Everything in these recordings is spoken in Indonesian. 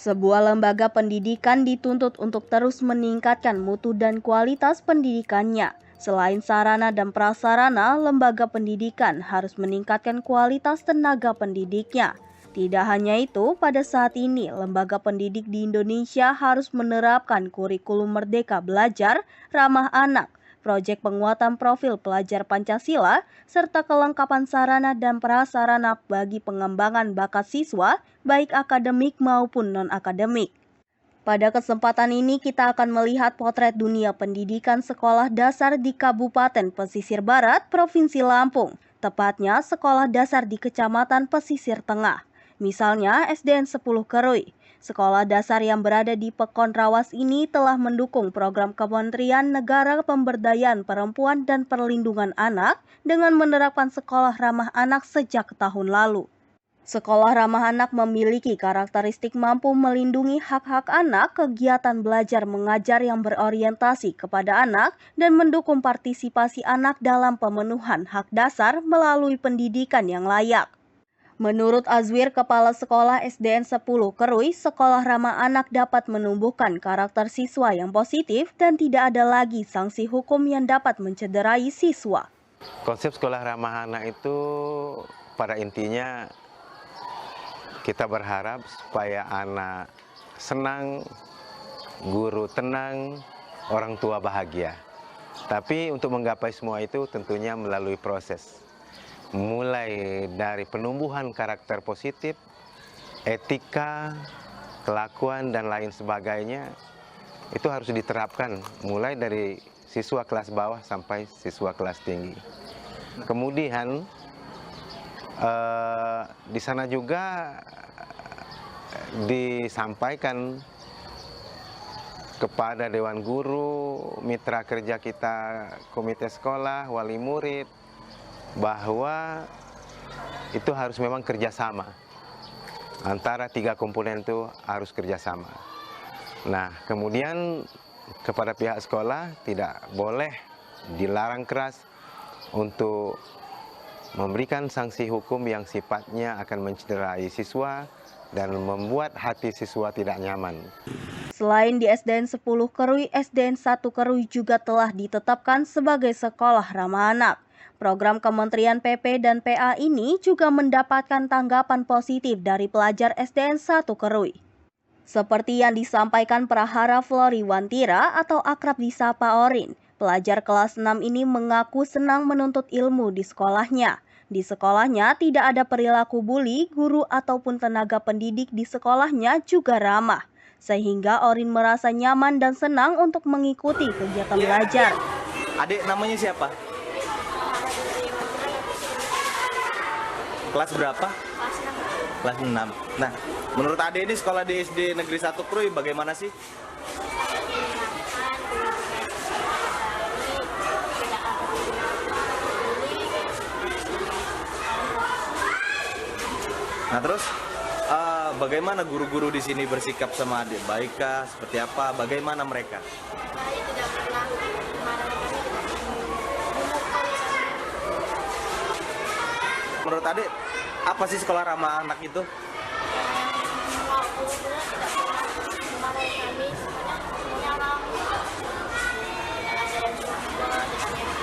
Sebuah lembaga pendidikan dituntut untuk terus meningkatkan mutu dan kualitas pendidikannya. Selain sarana dan prasarana, lembaga pendidikan harus meningkatkan kualitas tenaga pendidiknya. Tidak hanya itu, pada saat ini lembaga pendidik di Indonesia harus menerapkan kurikulum Merdeka Belajar, ramah anak, proyek penguatan profil pelajar Pancasila, serta kelengkapan sarana dan prasarana bagi pengembangan bakat siswa, baik akademik maupun non-akademik. Pada kesempatan ini kita akan melihat potret dunia pendidikan sekolah dasar di Kabupaten Pesisir Barat, Provinsi Lampung, tepatnya sekolah dasar di Kecamatan Pesisir Tengah. Misalnya SDN 10 Kerui. Sekolah dasar yang berada di Pekon Rawas ini telah mendukung program Kementerian Negara Pemberdayaan Perempuan dan Perlindungan Anak dengan menerapkan sekolah ramah anak sejak tahun lalu. Sekolah ramah anak memiliki karakteristik mampu melindungi hak-hak anak, kegiatan belajar mengajar yang berorientasi kepada anak, dan mendukung partisipasi anak dalam pemenuhan hak dasar melalui pendidikan yang layak. Menurut Azwir, Kepala Sekolah SDN 10 Kerui, sekolah ramah anak dapat menumbuhkan karakter siswa yang positif dan tidak ada lagi sanksi hukum yang dapat mencederai siswa. Konsep sekolah ramah anak itu pada intinya kita berharap supaya anak senang, guru tenang, orang tua bahagia. Tapi untuk menggapai semua itu tentunya melalui proses. Mulai dari penumbuhan karakter positif, etika, kelakuan, dan lain sebagainya, itu harus diterapkan mulai dari siswa kelas bawah sampai siswa kelas tinggi. Kemudian di sana juga disampaikan kepada Dewan Guru, mitra kerja kita, komite sekolah, wali murid, bahwa itu harus memang kerjasama. Antara tiga komponen itu harus kerjasama. Nah, kemudian kepada pihak sekolah tidak boleh dilarang keras untuk memberikan sanksi hukum yang sifatnya akan mencederai siswa dan membuat hati siswa tidak nyaman. Selain di SDN 10 Kerui, SDN 1 Kerui juga telah ditetapkan sebagai sekolah ramah anak. Program Kementerian PP dan PA ini juga mendapatkan tanggapan positif dari pelajar SDN 1 Kerui. Seperti yang disampaikan Prahara Floriwantira atau akrab disapa Orin, pelajar kelas 6 ini mengaku senang menuntut ilmu di sekolahnya. Di sekolahnya tidak ada perilaku bully, guru ataupun tenaga pendidik di sekolahnya juga ramah. Sehingga Orin merasa nyaman dan senang untuk mengikuti kegiatan belajar. Adik namanya siapa? Kelas berapa? Kelas 6. Nah, menurut adik ini sekolah di SD Negeri 1 Kerui bagaimana sih? Nah terus bagaimana guru-guru di sini bersikap sama adik? Baikkah? Seperti apa? Bagaimana mereka? Baik, tidak pernah marah. Menurut adik, apa sih sekolah ramah anak itu? Semua guru-guru tidak pernah memarahi kami, semuanya ramah. Tidak ada yang cemburu dengan yang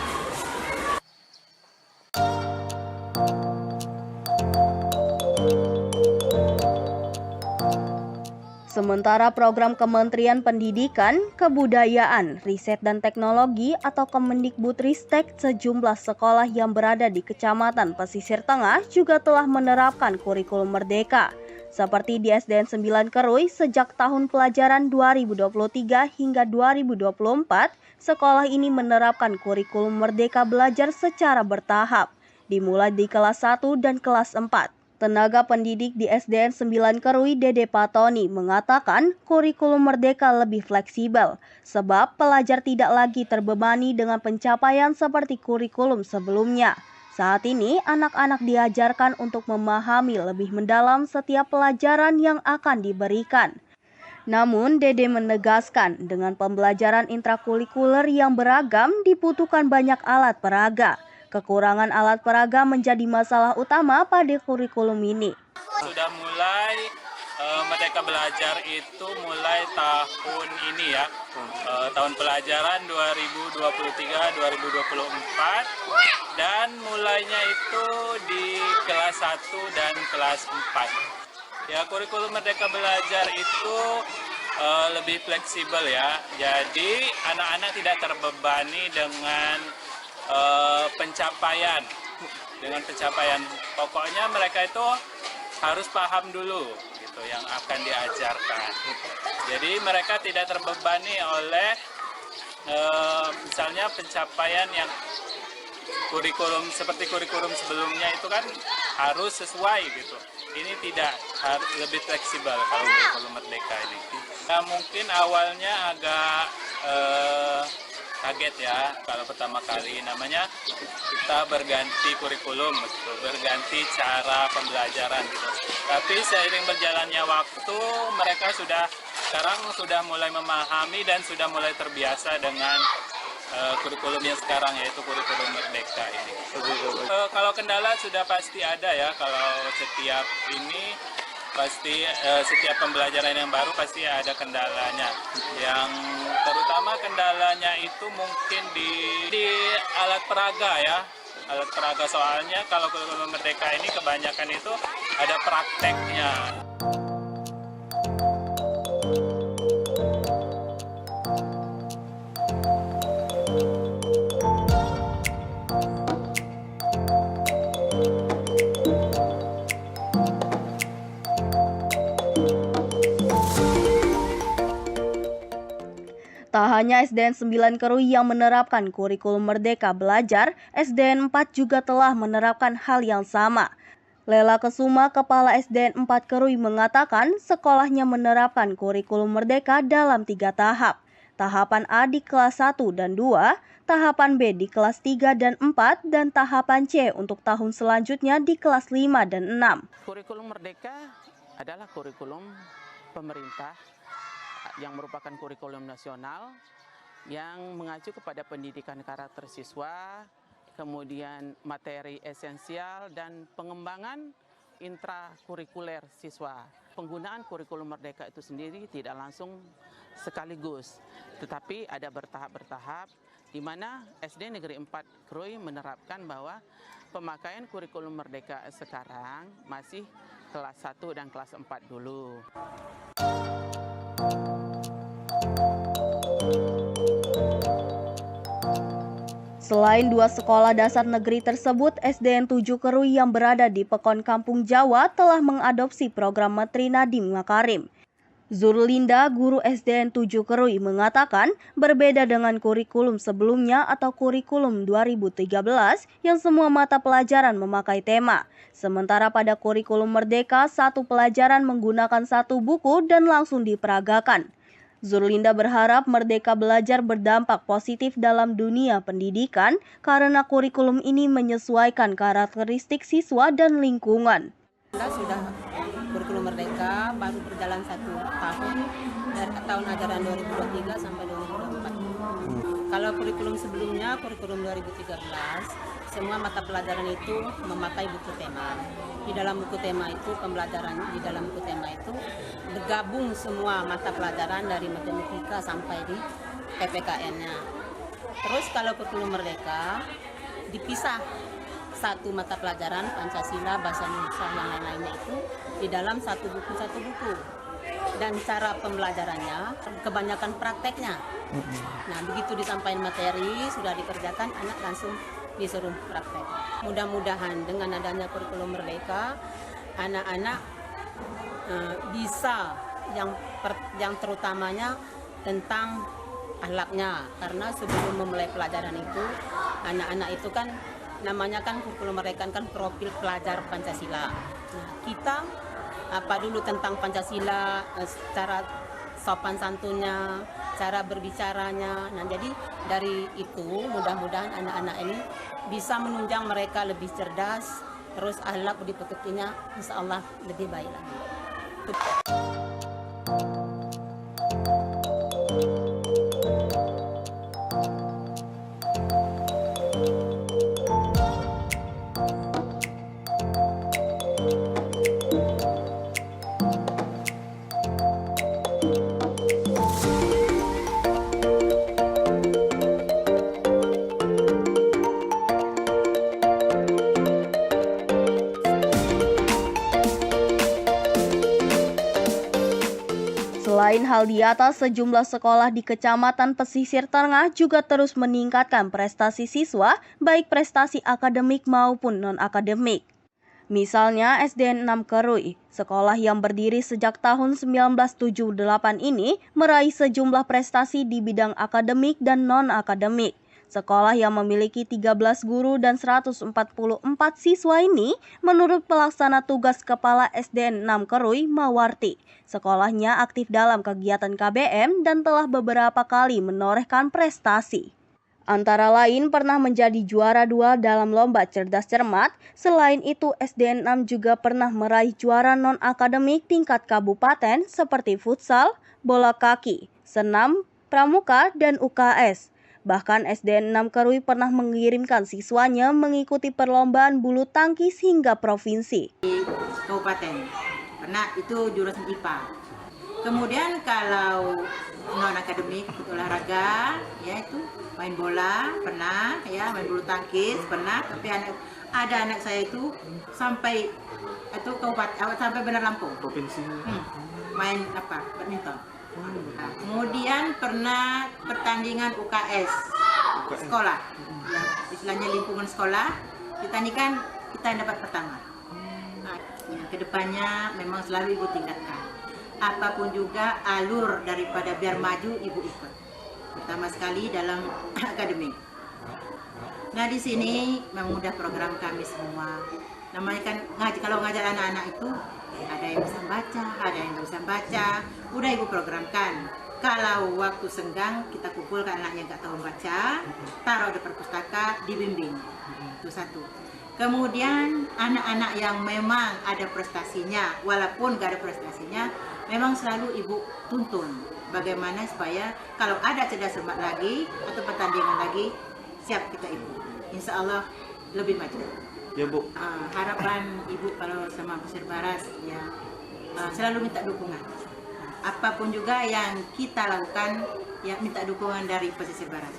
Sementara program Kementerian Pendidikan, Kebudayaan, Riset dan Teknologi atau Kemendikbudristek sejumlah sekolah yang berada di Kecamatan Pesisir Tengah juga telah menerapkan kurikulum Merdeka. Seperti di SDN 9 Kerui, sejak tahun pelajaran 2023 hingga 2024, sekolah ini menerapkan kurikulum Merdeka Belajar secara bertahap, dimulai di kelas 1 dan kelas 4. Tenaga pendidik di SDN 9 Kerui, Dede Patoni, mengatakan kurikulum Merdeka lebih fleksibel sebab pelajar tidak lagi terbebani dengan pencapaian seperti kurikulum sebelumnya. Saat ini, anak-anak diajarkan untuk memahami lebih mendalam setiap pelajaran yang akan diberikan. Namun, Dede menegaskan dengan pembelajaran intrakurikuler yang beragam dibutuhkan banyak alat peraga. Kekurangan alat peraga menjadi masalah utama pada kurikulum ini. Sudah mulai Merdeka Belajar itu mulai tahun ini ya, tahun pelajaran 2023-2024, dan mulainya itu di kelas 1 dan kelas 4. Ya, kurikulum Merdeka Belajar itu lebih fleksibel ya, jadi anak-anak tidak terbebani dengan pencapaian. Pokoknya mereka itu harus paham dulu gitu yang akan diajarkan. Jadi mereka tidak terbebani oleh misalnya pencapaian yang kurikulum seperti kurikulum sebelumnya itu kan harus sesuai gitu. Ini tidak, harus lebih fleksibel kalau kurikulum Merdeka ini. Nah, mungkin awalnya agak kaget ya kalau pertama kali, namanya kita berganti kurikulum gitu, berganti cara pembelajaran gitu. Tapi seiring berjalannya waktu, mereka sekarang sudah mulai memahami dan sudah mulai terbiasa dengan kurikulum yang sekarang, yaitu kurikulum Merdeka ini. Kalau kendala sudah pasti ada ya, kalau setiap pembelajaran yang baru pasti ada kendalanya. Yang terutama kendalanya itu mungkin di alat peraga ya. Alat peraga, soalnya kalau kurikulum Merdeka ini kebanyakan itu ada prakteknya. Tak hanya SDN 9 Kerui yang menerapkan kurikulum Merdeka Belajar, SDN 4 juga telah menerapkan hal yang sama. Lela Kesuma, Kepala SDN 4 Kerui mengatakan sekolahnya menerapkan kurikulum Merdeka dalam 3 tahap. Tahapan A di kelas 1 dan 2, tahapan B di kelas 3 dan 4, dan tahapan C untuk tahun selanjutnya di kelas 5 dan 6. Kurikulum Merdeka adalah kurikulum pemerintah yang merupakan kurikulum nasional yang mengacu kepada pendidikan karakter siswa, kemudian materi esensial dan pengembangan intrakurikuler siswa. Penggunaan kurikulum Merdeka itu sendiri tidak langsung sekaligus, tetapi ada bertahap-bertahap, di mana SD Negeri 4 Krui menerapkan bahwa pemakaian kurikulum Merdeka sekarang masih kelas 1 dan kelas 4 dulu. Selain 2 sekolah dasar negeri tersebut, SDN 7 Kerui yang berada di Pekon Kampung Jawa telah mengadopsi program Menteri Nadiem Makarim. Zurlinda, guru SDN 7 Kerui, mengatakan berbeda dengan kurikulum sebelumnya atau kurikulum 2013 yang semua mata pelajaran memakai tema. Sementara pada kurikulum Merdeka, satu pelajaran menggunakan satu buku dan langsung diperagakan. Zurlinda berharap Merdeka Belajar berdampak positif dalam dunia pendidikan karena kurikulum ini menyesuaikan karakteristik siswa dan lingkungan. Sudah kurikulum Merdeka baru berjalan 1 tahun dari tahun ajaran 2023 sampai 2024. Kalau kurikulum sebelumnya, kurikulum 2013, semua mata pelajaran itu memakai buku tema. Di dalam buku tema itu, pembelajaran di dalam buku tema itu bergabung semua mata pelajaran dari matematika sampai di PPKN-nya. Terus kalau kurikulum Merdeka dipisah, satu mata pelajaran Pancasila, bahasa Indonesia, yang lain-lainnya itu di dalam satu buku. Dan cara pembelajarannya kebanyakan prakteknya. Nah, begitu disampaikan materi sudah dikerjakan, anak langsung disuruh praktek. Mudah-mudahan dengan adanya kurikulum Merdeka, anak-anak bisa yang terutamanya tentang akhlaknya, karena sebelum memulai pelajaran itu, anak-anak itu kan namanya kan kurikulum Merdeka kan profil pelajar Pancasila. Nah, kita apa dulu tentang Pancasila, secara sopan santunnya, cara berbicaranya. Nah, jadi dari itu mudah-mudahan anak-anak ini bisa menunjang mereka lebih cerdas, terus akhlak budi pekertinya insya Allah lebih baik lagi. Selain hal di atas, sejumlah sekolah di Kecamatan Pesisir Tengah juga terus meningkatkan prestasi siswa, baik prestasi akademik maupun non-akademik. Misalnya SDN 6 Kerui, sekolah yang berdiri sejak tahun 1978 ini meraih sejumlah prestasi di bidang akademik dan non-akademik. Sekolah yang memiliki 13 guru dan 144 siswa ini, menurut pelaksana tugas Kepala SDN 6 Kerui, Mawarti, sekolahnya aktif dalam kegiatan KBM dan telah beberapa kali menorehkan prestasi. Antara lain pernah menjadi juara 2 dalam lomba cerdas cermat. Selain itu, SDN 6 juga pernah meraih juara non-akademik tingkat kabupaten seperti futsal, bola kaki, senam, pramuka, dan UKS. Bahkan SDN 6 Kerui pernah mengirimkan siswanya mengikuti perlombaan bulu tangkis hingga provinsi. Kabupaten, pernah itu jurusan IPA. Kemudian kalau non-akademik ikut olahraga, ya itu main bola pernah, ya main bulu tangkis pernah. Tapi ada anak saya itu sampai itu kabupaten, sampai Benar Lampung. Provinsi. Main apa? Badminton. Nah, kemudian pernah pertandingan UKS sekolah, ya, istilahnya lingkungan sekolah. Kita ini kan kita yang dapat pertama. Nah, ya, kedepannya memang selalu ibu tingkatkan. Apapun juga alur daripada biar maju ibu ikut. Pertama sekali dalam akademik. Nah di sini memudah program kami semua. Namanya kan kalau ngajar anak-anak itu ada yang bisa baca, ada yang nggak bisa baca. Udah ibu programkan. Kalau waktu senggang kita kumpulkan anak yang nggak tahu baca, taruh di perpustaka, dibimbing. Itu satu. Kemudian anak-anak yang memang ada prestasinya, walaupun nggak ada prestasinya, memang selalu ibu tuntun. Bagaimana supaya kalau ada cerdas cermat lagi atau pertandingan lagi, siap kita ibu. Insya Allah lebih maju. Ya Bu. Harapan ibu kalau sama Pesisir Barat ya selalu minta dukungan. Apapun juga yang kita lakukan ya minta dukungan dari Pesisir Barat.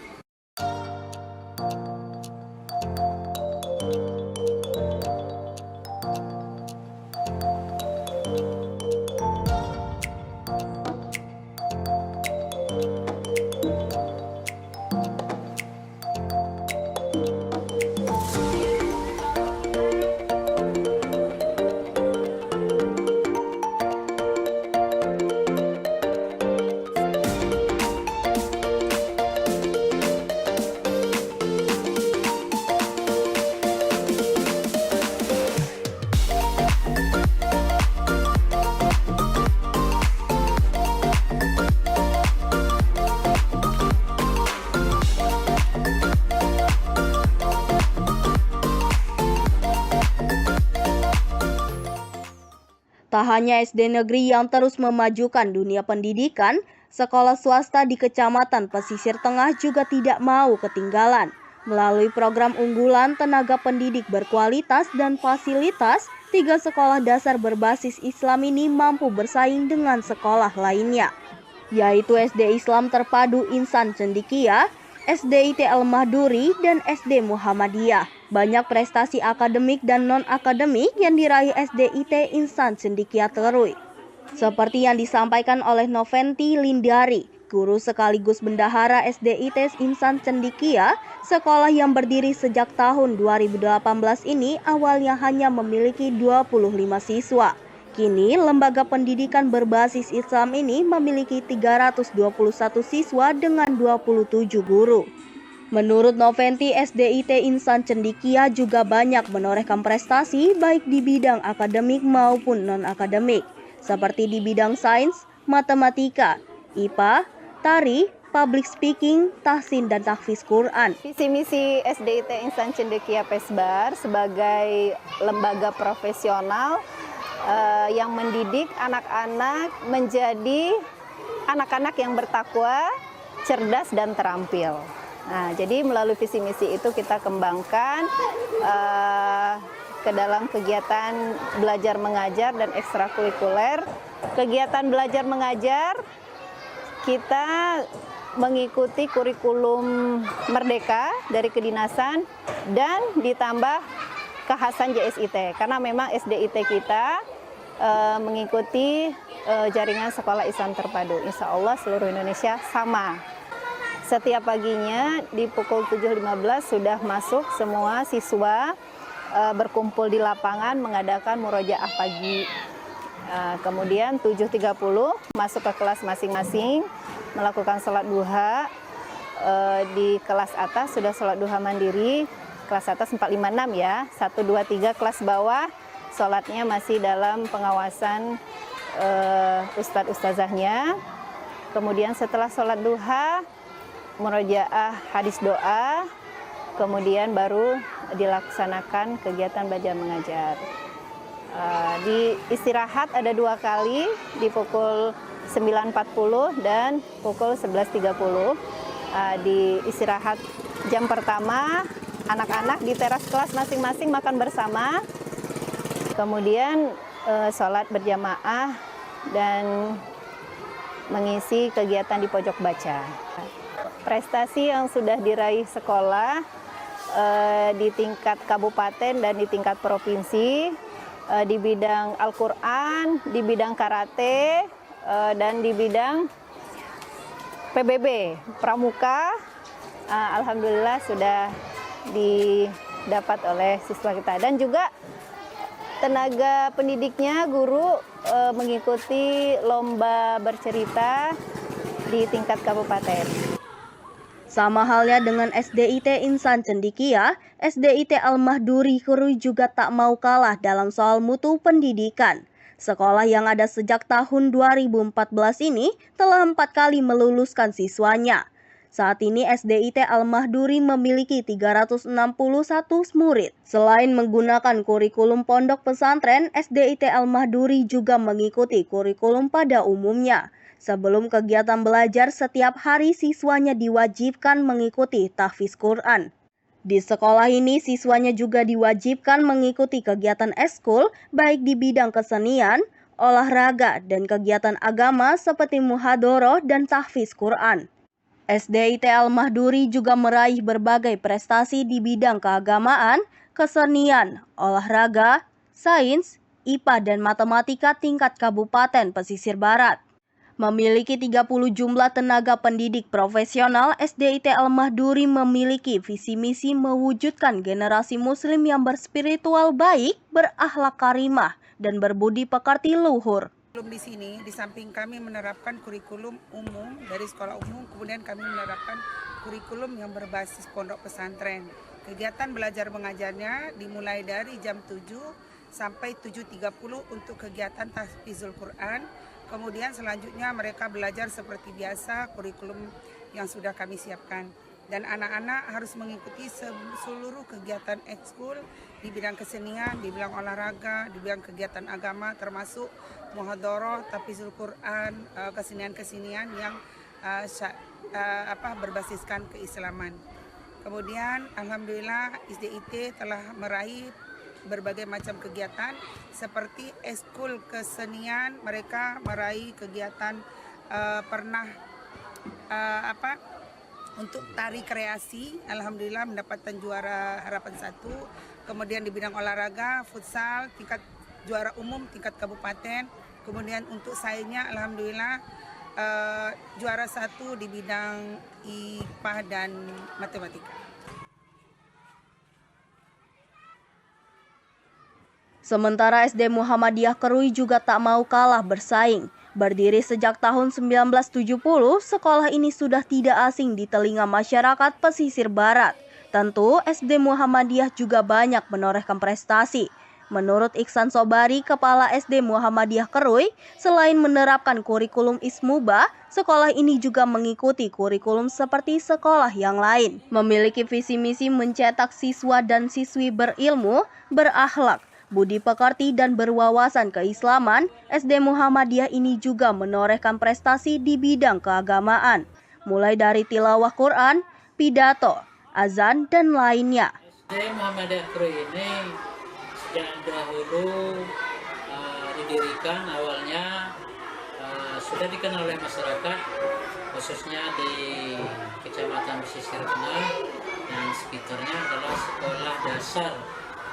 Tak hanya SD negeri yang terus memajukan dunia pendidikan, sekolah swasta di Kecamatan Pesisir Tengah juga tidak mau ketinggalan. Melalui program unggulan tenaga pendidik berkualitas dan fasilitas, 3 sekolah dasar berbasis Islam ini mampu bersaing dengan sekolah lainnya, yaitu SD Islam Terpadu Insan Cendikia, SDIT Al-Mahduri, dan SD Muhammadiyah. Banyak prestasi akademik dan non-akademik yang diraih SDIT Insan Cendikia Kerui. Seperti yang disampaikan oleh Noventi Lindari, guru sekaligus bendahara SDIT Insan Cendikia, sekolah yang berdiri sejak tahun 2018 ini awalnya hanya memiliki 25 siswa. Kini, lembaga pendidikan berbasis Islam ini memiliki 321 siswa dengan 27 guru. Menurut Noventi, SDIT Insan Cendikia juga banyak menorehkan prestasi baik di bidang akademik maupun non-akademik, seperti di bidang sains, matematika, IPA, tari, public speaking, tahsin, dan tahfiz Quran. Visi misi SDIT Insan Cendikia Pesbar sebagai lembaga profesional yang mendidik anak-anak menjadi anak-anak yang bertakwa, cerdas, dan terampil. Nah, jadi melalui visi misi itu kita kembangkan ke dalam kegiatan belajar mengajar dan ekstrakurikuler. Kegiatan belajar mengajar kita mengikuti kurikulum Merdeka dari kedinasan dan ditambah kekhasan JSIT, karena memang SDIT kita mengikuti jaringan sekolah Islam terpadu. Insya Allah seluruh Indonesia sama. Setiap paginya di pukul 7.15 sudah masuk semua siswa berkumpul di lapangan mengadakan murojaah pagi. Kemudian 7.30 masuk ke kelas masing-masing melakukan sholat duha. Di kelas atas sudah sholat duha mandiri, kelas atas 456 ya, 1, 2, 3 kelas bawah sholatnya masih dalam pengawasan ustadz-ustazahnya. Kemudian setelah sholat duha, murojaah hadis doa, kemudian baru dilaksanakan kegiatan belajar mengajar. Di istirahat ada 2 kali, di pukul 9.40 dan pukul 11.30. Di istirahat jam pertama, anak-anak di teras kelas masing-masing makan bersama, kemudian sholat berjamaah dan mengisi kegiatan di pojok baca. Prestasi yang sudah diraih sekolah di tingkat kabupaten dan di tingkat provinsi, di bidang Al-Quran, di bidang karate, dan di bidang PBB, pramuka, alhamdulillah sudah didapat oleh siswa kita. Dan juga tenaga pendidiknya, guru mengikuti lomba bercerita di tingkat kabupaten. Sama halnya dengan SDIT Insan Cendekia, SDIT Al-Mahduri Kerui juga tak mau kalah dalam soal mutu pendidikan. Sekolah yang ada sejak tahun 2014 ini telah 4 kali meluluskan siswanya. Saat ini SDIT Al-Mahduri memiliki 361 murid. Selain menggunakan kurikulum pondok pesantren, SDIT Al-Mahduri juga mengikuti kurikulum pada umumnya. Sebelum kegiatan belajar, setiap hari siswanya diwajibkan mengikuti tahfiz Quran. Di sekolah ini, siswanya juga diwajibkan mengikuti kegiatan ekskul, baik di bidang kesenian, olahraga, dan kegiatan agama seperti muhadoroh dan tahfiz Quran. SDIT Al-Mahduri juga meraih berbagai prestasi di bidang keagamaan, kesenian, olahraga, sains, IPA, dan matematika tingkat Kabupaten Pesisir Barat. Memiliki 30 jumlah tenaga pendidik profesional, SDIT Al-Mahduri memiliki visi misi mewujudkan generasi muslim yang berspiritual baik, berakhlak karimah, dan berbudi pekerti luhur. Di sini, di samping kami menerapkan kurikulum umum dari sekolah umum, kemudian kami menerapkan kurikulum yang berbasis pondok pesantren. Kegiatan belajar mengajarnya dimulai dari jam 7 sampai 7.30 untuk kegiatan tahfizul Quran. Kemudian selanjutnya mereka belajar seperti biasa kurikulum yang sudah kami siapkan. Dan anak-anak harus mengikuti seluruh kegiatan ekskul di bidang kesenian, di bidang olahraga, di bidang kegiatan agama termasuk muhadharah, tahfizul Quran, kesenian-kesenian yang berbasiskan keislaman. Kemudian alhamdulillah SDIT telah meraih berbagai macam kegiatan seperti ekskul kesenian, mereka meraih kegiatan untuk tari kreasi, alhamdulillah mendapatkan juara harapan 1. Kemudian di bidang olahraga, futsal tingkat juara umum tingkat kabupaten. Kemudian untuk sainsnya alhamdulillah juara 1 di bidang IPA dan matematika. Sementara SD Muhammadiyah Kerui juga tak mau kalah bersaing. Berdiri sejak tahun 1970, sekolah ini sudah tidak asing di telinga masyarakat pesisir barat. Tentu, SD Muhammadiyah juga banyak menorehkan prestasi. Menurut Iksan Sobari, Kepala SD Muhammadiyah Kerui, selain menerapkan kurikulum Ismuba, sekolah ini juga mengikuti kurikulum seperti sekolah yang lain. Memiliki visi misi mencetak siswa dan siswi berilmu, berakhlak, budi pekerti, dan berwawasan keislaman. SD Muhammadiyah ini juga menorehkan prestasi di bidang keagamaan, mulai dari tilawah Quran, pidato, azan, dan lainnya. SD Muhammadiyah Kerui ini sejak dahulu didirikan awalnya sudah dikenal oleh masyarakat, khususnya di Kecamatan Pesisir Tengah dan sekitarnya adalah sekolah dasar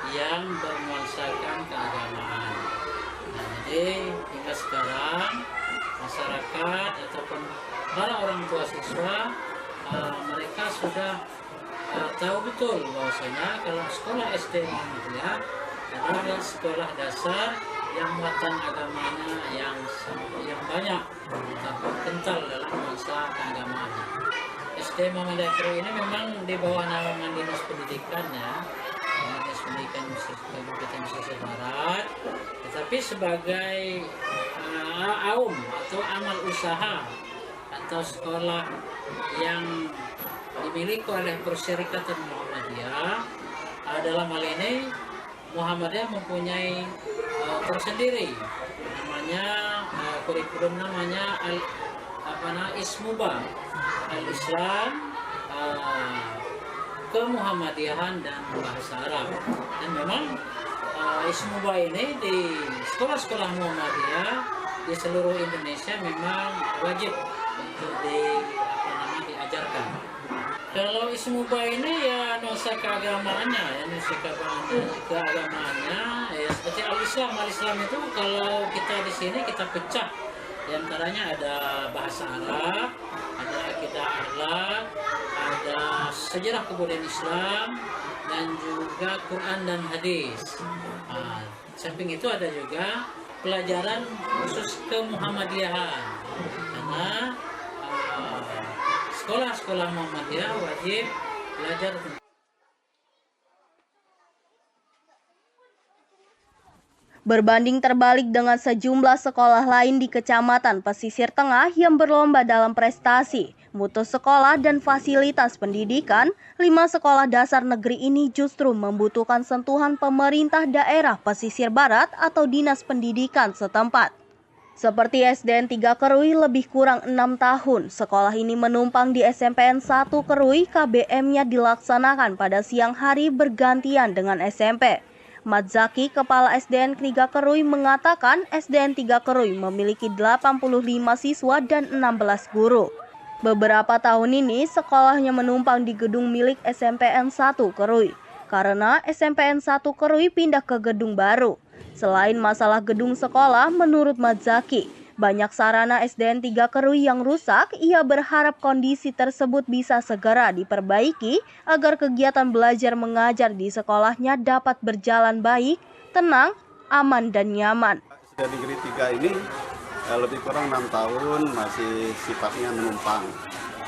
yang bernuansakan keagamaan. Jadi hingga sekarang masyarakat ataupun para orang tua siswa mereka sudah tahu betul bahwasanya kalau sekolah SD Muhammadiyah adalah sekolah dasar yang muatan agamanya yang banyak tapi kental dalam masalah keagamaannya. SD Muhammadiyah Krui ini memang di bawah naungan Dinas Pendidikan ya, Dinas Pendidikan Kabupaten Pesisir Barat, tetapi sebagai AUM atau amal usaha atau sekolah yang dimiliki oleh Perserikatan Muhammadiyah, dalam hal ini Muhammadiyah mempunyai tersendiri namanya kurikulum namanya Ismuba, Al-Islam, Kemuhammadiyahan dan Bahasa Arab. Dan memang Ismuba ini di sekolah-sekolah Muhammadiyah di seluruh Indonesia memang wajib untuk diajarkan. Kalau Ismuba ini ya nuansa keagamaannya, ya seperti Al-Islam itu kalau kita di sini kita pecah. Di antaranya ada bahasa Arab, ada akidah akhlak, ada sejarah kebudayaan Islam, dan juga Quran dan hadis. Samping itu ada juga pelajaran khusus kemuhammadiyahan, karena sekolah-sekolah Muhammadiyah wajib belajar. Berbanding terbalik dengan sejumlah sekolah lain di Kecamatan Pesisir Tengah yang berlomba dalam prestasi, mutu sekolah dan fasilitas pendidikan, 5 sekolah dasar negeri ini justru membutuhkan sentuhan pemerintah daerah Pesisir Barat atau Dinas Pendidikan setempat. Seperti SDN 3 Kerui lebih kurang 6 tahun, sekolah ini menumpang di SMPN 1 Kerui, KBM-nya dilaksanakan pada siang hari bergantian dengan SMP. Mat Zaki, Kepala SDN 3 Kerui mengatakan SDN 3 Kerui memiliki 85 siswa dan 16 guru. Beberapa tahun ini sekolahnya menumpang di gedung milik SMPN 1 Kerui, karena SMPN 1 Kerui pindah ke gedung baru. Selain masalah gedung sekolah, menurut Mat Zaki, banyak sarana SDN 3 Kerui yang rusak. Ia berharap kondisi tersebut bisa segera diperbaiki agar kegiatan belajar mengajar di sekolahnya dapat berjalan baik, tenang, aman, dan nyaman. SDN Negeri 3 ini lebih kurang 6 tahun masih sifatnya menumpang.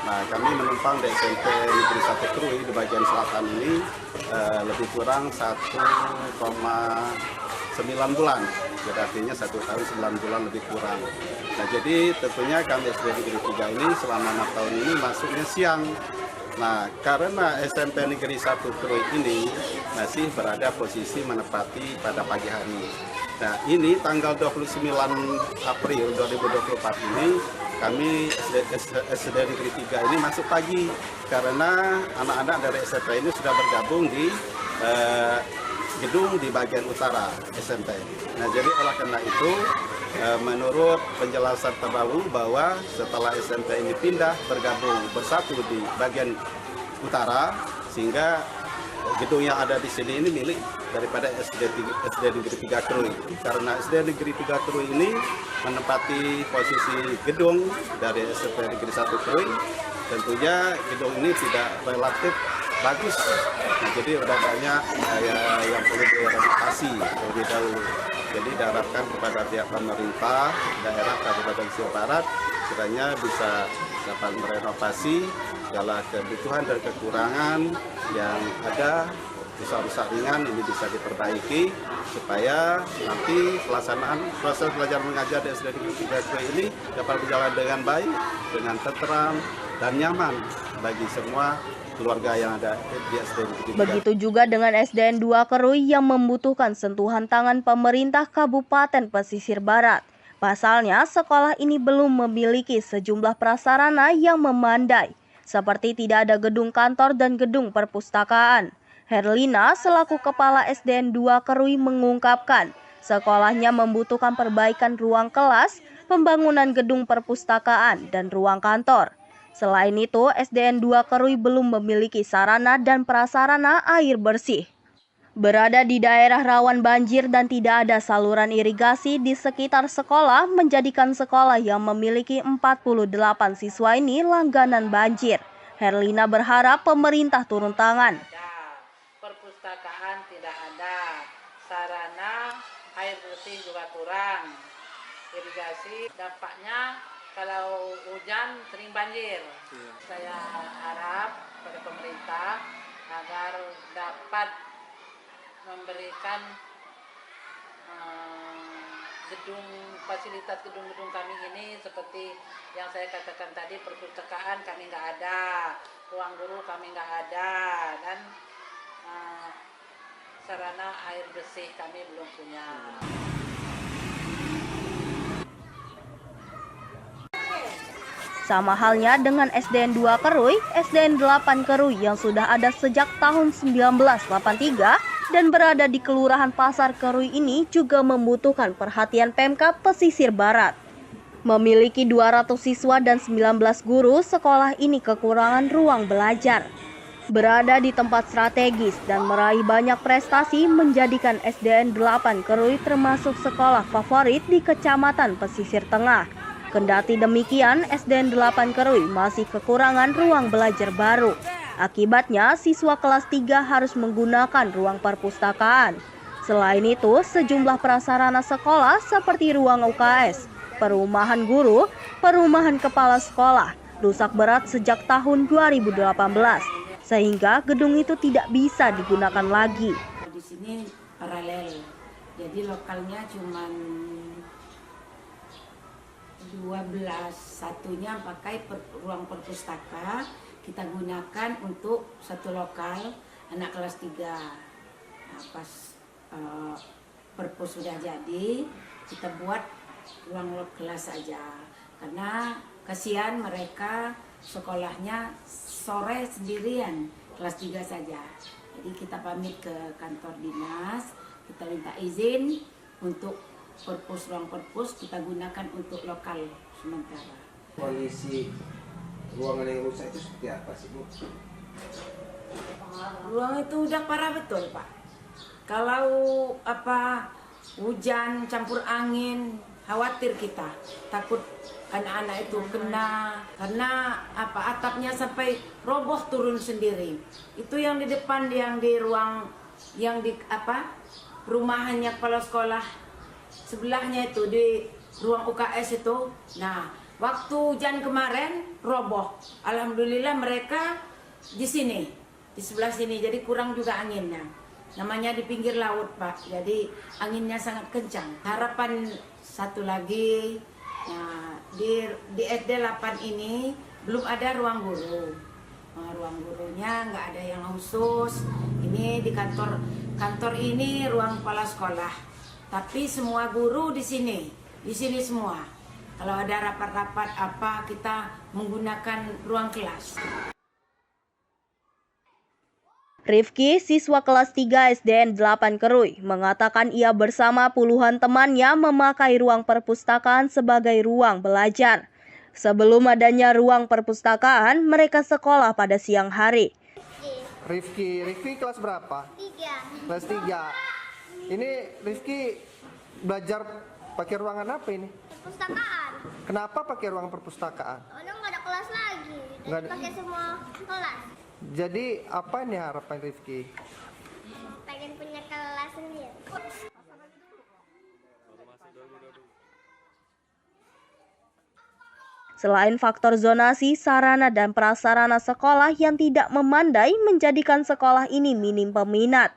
Nah, kami menumpang di SMP Negeri 1 Kerui di bagian selatan ini lebih kurang 1,9 bulan. Jadi artinya 1 tahun 9 bulan lebih kurang. Nah, jadi tentunya kami SD Negeri 3 ini selama 6 tahun ini masuknya siang. Nah, karena SMP Negeri 1 Kerui ini masih berada posisi menepati pada pagi hari. Nah, ini tanggal 29 April 2024 ini kami SD Negeri 3 ini masuk pagi karena anak-anak dari SMP ini sudah bergabung di gedung di bagian utara SMP. Nah, jadi oleh karena itu menurut penjelasan terdahulu bahwa setelah SMP ini pindah bergabung bersatu di bagian utara, sehingga gedung yang ada di sini ini milik daripada SD Negeri 3 Kerui. Karena SD Negeri 3 Kerui ini menempati posisi gedung dari SMP Negeri 1 Kerui, tentunya gedung ini tidak relatif bagus. Nah, jadi udah banyak yang perlu direvitalisasi terlebih dahulu. Jadi diharapkan kepada pihak pemerintah daerah Kabupaten Pesisir Barat kiranya bisa dapat merenovasi segala kebutuhan dan kekurangan yang ada, rusak-rusak ringan ini bisa diperbaiki supaya nanti pelaksanaan proses belajar mengajar di SD Negeri 3 Kerui ini dapat berjalan dengan baik, dengan tenteram dan nyaman bagi semua keluarga yang ada di SDN 3. Begitu juga dengan SDN 2 Kerui yang membutuhkan sentuhan tangan pemerintah Kabupaten Pesisir Barat. Pasalnya, sekolah ini belum memiliki sejumlah prasarana yang memandai, seperti tidak ada gedung kantor dan gedung perpustakaan. Herlina, selaku Kepala SDN 2 Kerui mengungkapkan, sekolahnya membutuhkan perbaikan ruang kelas, pembangunan gedung perpustakaan, dan ruang kantor. Selain itu, SDN 2 Kerui belum memiliki sarana dan prasarana air bersih. Berada di daerah rawan banjir dan tidak ada saluran irigasi di sekitar sekolah menjadikan sekolah yang memiliki 48 siswa ini langganan banjir. Herlina berharap pemerintah turun tangan. Perpustakaan tidak ada, sarana air bersih juga kurang, irigasi dampaknya kalau hujan sering banjir. Saya harap pada pemerintah agar dapat memberikan fasilitas gedung-gedung kami ini seperti yang saya katakan tadi, perpustakaan kami nggak ada, ruang guru kami nggak ada, dan sarana air bersih kami belum punya. Sama halnya dengan SDN 2 Keruy, SDN 8 Keruy yang sudah ada sejak tahun 1983 dan berada di Kelurahan Pasar Keruy ini juga membutuhkan perhatian Pemkab Pesisir Barat. Memiliki 200 siswa dan 19 guru, sekolah ini kekurangan ruang belajar. Berada di tempat strategis dan meraih banyak prestasi menjadikan SDN 8 Keruy termasuk sekolah favorit di Kecamatan Pesisir Tengah. Kendati demikian, SDN 8 Keruy masih kekurangan ruang belajar baru. Akibatnya, siswa kelas 3 harus menggunakan ruang perpustakaan. Selain itu, sejumlah prasarana sekolah seperti ruang UKS, perumahan guru, perumahan kepala sekolah, rusak berat sejak tahun 2018, sehingga gedung itu tidak bisa digunakan lagi. Di sini paralel, jadi lokalnya cuma 12, satunya pakai ruang perpustaka, kita gunakan untuk satu lokal anak kelas 3. Nah, pas perpus sudah jadi, kita buat ruang kelas saja, karena kasihan mereka sekolahnya sore sendirian, kelas 3 saja. Jadi kita pamit ke kantor dinas, kita minta izin untuk perpus, ruang perpus kita gunakan untuk lokal sementara. Kondisi ruangan yang rusak itu seperti apa sih, Bu? Ruang itu udah parah betul, Pak. Kalau hujan campur angin, khawatir kita, takut anak-anak itu kena, karena atapnya sampai roboh turun sendiri. Itu yang di depan, yang di ruang, yang di perumahannya kepala sekolah sebelahnya itu di ruang UKS itu. Nah, waktu hujan kemarin roboh. Alhamdulillah mereka di sini, di sebelah sini, jadi kurang juga anginnya. Namanya di pinggir laut, Pak, jadi anginnya sangat kencang. Harapan satu lagi, nah, di SD 8 ini belum ada ruang guru. Nah, ruang gurunya nggak ada yang khusus. Ini di kantor ini ruang kepala sekolah. Tapi semua guru di sini semua. Kalau ada rapat-rapat kita menggunakan ruang kelas. Rifki, siswa kelas 3 SDN 8 Keruy, mengatakan ia bersama puluhan temannya memakai ruang perpustakaan sebagai ruang belajar. Sebelum adanya ruang perpustakaan, mereka sekolah pada siang hari. Rifki kelas berapa? 3. Kelas 3. Ini Rifki belajar pakai ruangan apa ini? Perpustakaan. Kenapa pakai ruang perpustakaan? Soalnya nggak ada kelas lagi, jadi pakai semua kelas. Jadi apa nih harapan Rifki? Pengen punya kelas sendiri. Selain faktor zonasi, sarana dan prasarana sekolah yang tidak memandai menjadikan sekolah ini minim peminat.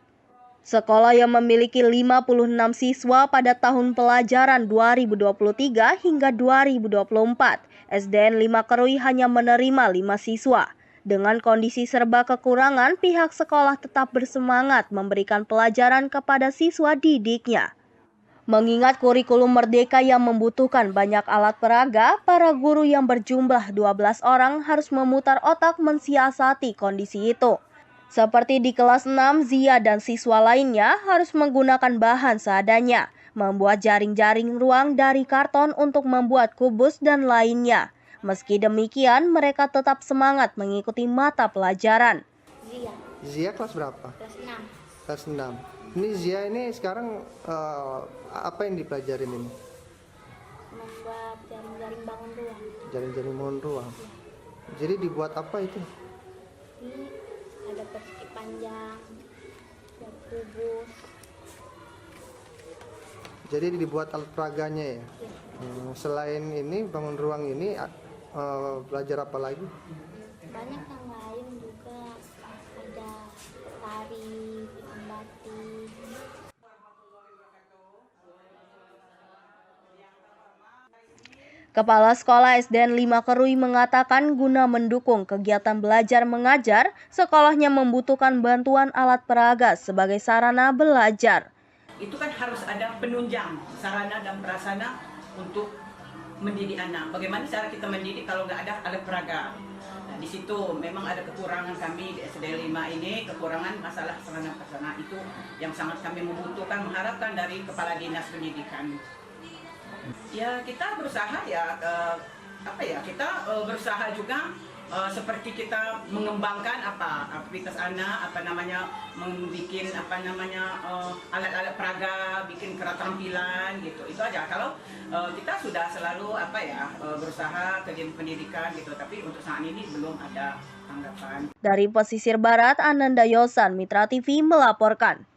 Sekolah yang memiliki 56 siswa pada tahun pelajaran 2023 hingga 2024, SDN 5 Keruy hanya menerima 5 siswa. Dengan kondisi serba kekurangan, pihak sekolah tetap bersemangat memberikan pelajaran kepada siswa didiknya. Mengingat kurikulum merdeka yang membutuhkan banyak alat peraga, para guru yang berjumlah 12 orang harus memutar otak mensiasati kondisi itu. Seperti di kelas 6, Zia dan siswa lainnya harus menggunakan bahan seadanya, membuat jaring-jaring ruang dari karton untuk membuat kubus dan lainnya. Meski demikian, mereka tetap semangat mengikuti mata pelajaran. Zia kelas berapa? Kelas 6. Kelas 6. Ini Zia ini sekarang apa yang dipelajarin ini? Membuat jaring-jaring bangun ruang. Jaring-jaring bangun ruang. Jadi dibuat apa itu? Ini ada persegi panjang, ada kubus. Jadi dibuat alat peraganya ya? Selain ini bangun ruang ini belajar apa lagi? Banyak yang lain juga, ada tari, bikin batik. Kepala Sekolah SDN 5 Kerui mengatakan guna mendukung kegiatan belajar mengajar, sekolahnya membutuhkan bantuan alat peraga sebagai sarana belajar. Itu kan harus ada penunjang sarana dan prasarana untuk mendidik anak. Bagaimana cara kita mendidik kalau nggak ada alat peraga? Nah, di situ memang ada kekurangan kami di SDN 5 ini, kekurangan masalah sarana prasarana itu yang sangat kami membutuhkan, mengharapkan dari Kepala Dinas Pendidikan. Ya kita berusaha ya, kita berusaha juga seperti kita mengembangkan aktivitas anak, membuat alat-alat peraga, bikin keterampilan gitu. Itu aja. Kalau kita sudah selalu berusaha kegiatan pendidikan gitu, tapi untuk saat ini belum ada tanggapan. Dari pesisir barat, Ananda Yosan, Mitra TV melaporkan.